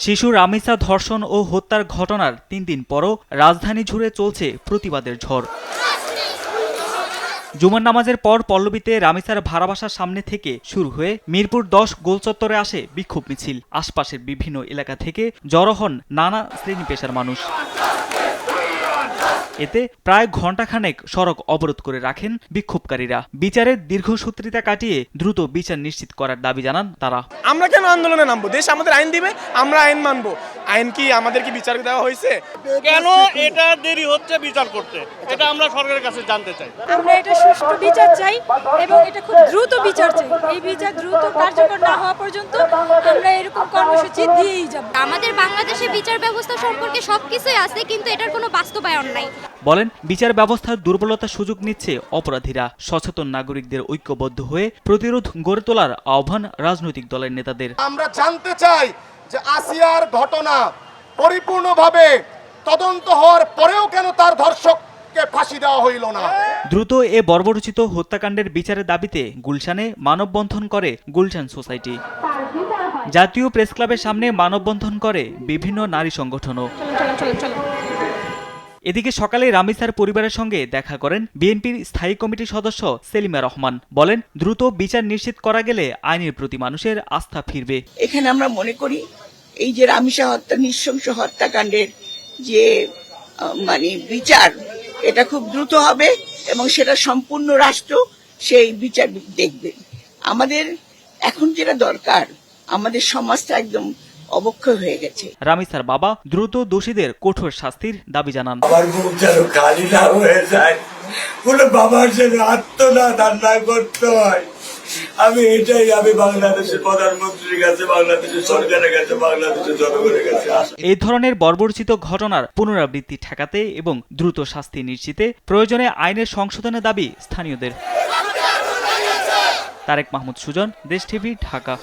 শিশু রামিসা ধর্ষণ ও হত্যার ঘটনার ৩ দিন পরও রাজধানী জুড়ে চলছে প্রতিবাদের ঝড়। জুমার নামাজের পর পল্লবীতে রামিসার ভাড়া বাসার সামনে থেকে শুরু হয়ে মিরপুর ১০ গোলচত্বরে আসে বিক্ষোভ মিছিল। আশপাশের বিভিন্ন এলাকা থেকে জড়ো হন নানা শ্রেণী পেশার মানুষ। এতে প্রায় ঘণ্টাখানেক সড়ক অবরোধ করে রাখেন বিক্ষোভকারীরা। বিচারের দীর্ঘসূত্রিতা কাটিয়ে দ্রুত বিচার নিশ্চিত করার দাবি জানান তারা। আমরা কেন আন্দোলনে নামবো? দেশ আমাদের আইন দিবে, আমরা আইন মানবো। আইন কি আমাদের কি বিচার দেওয়া হয়েছে? কেন এটা দেরি হচ্ছে বিচার করতে, এটা আমরা সরকারের কাছে জানতে চাই। আমরা এটা সুষ্ঠু বিচার চাই এবং এটা খুব দ্রুত বিচার চাই। এই বিচার দ্রুত কার্যকর না হওয়া পর্যন্ত আমরা এরকম কর্মসূচি দিয়েই যাব। আমাদের বাংলাদেশে বিচার ব্যবস্থা সম্পর্কে সবকিছুই আছে, কিন্তু এটার কোনো বাস্তবায়ন নাই। বলেন, বিচার ব্যবস্থার দুর্বলতার সুযোগ নিচ্ছে অপরাধীরা। সচেতন নাগরিকদের ঐক্যবদ্ধ হয়ে প্রতিরোধ গড়ে তোলার আহ্বান রাজনৈতিক দলের নেতাদের। আমরা জানতে চাই যে আসিয়ার ঘটনা পরিপূর্ণভাবে তদন্ত হওয়ার পরেও কেন তার ধর্ষককে ফাঁসি দেওয়া হইল না। দ্রুত এ বর্বরোচিত হত্যাকাণ্ডের বিচারের দাবিতে গুলশানে মানববন্ধন করে গুলশান সোসাইটি। জাতীয় প্রেস ক্লাবের সামনে মানববন্ধন করে বিভিন্ন নারী সংগঠনও। এদিকে সকালে রামিসার পরিবারের সঙ্গে দেখা করেন বিএনপির স্থায়ী কমিটির সদস্য সেলিমা রহমান। বলেন, দ্রুত বিচার নিশ্চিত করা গেলে আইনের প্রতি মানুষের আস্থা ফিরবে। এখানে আমরা মনে করি এই যে রামিসা হত্যা, নৃশংস হত্যাকাণ্ডের যে বিচার, এটা খুব দ্রুত হবে এবং সেটা সম্পূর্ণ রাষ্ট্র সেই বিচার দেখবে। আমাদের এখন যেটা দরকার, আমাদের সমাজটা একদম অবক্ষয় হয়ে গেছে। রামিসার বাবা দ্রুত দোষীদের কঠোর শাস্তির দাবি জানান। আমার মুখ যেন খালি না হয়ে যায়, কোনো বাবার যেন আত্মনাদ না করতে হয়। আমি বাংলাদেশের প্রধানমন্ত্রীর কাছে, বাংলাদেশের সরকারের কাছে, বাংলাদেশের জনগণের কাছে এই ধরনের বর্বরচিত ঘটনার পুনরাবৃত্তি ঠেকাতে এবং দ্রুত শাস্তি নিশ্চিতে প্রয়োজনে আইনের সংশোধনের দাবি স্থানীয়দের। তারেক মাহমুদ সুজন, দেশ টিভি, ঢাকা।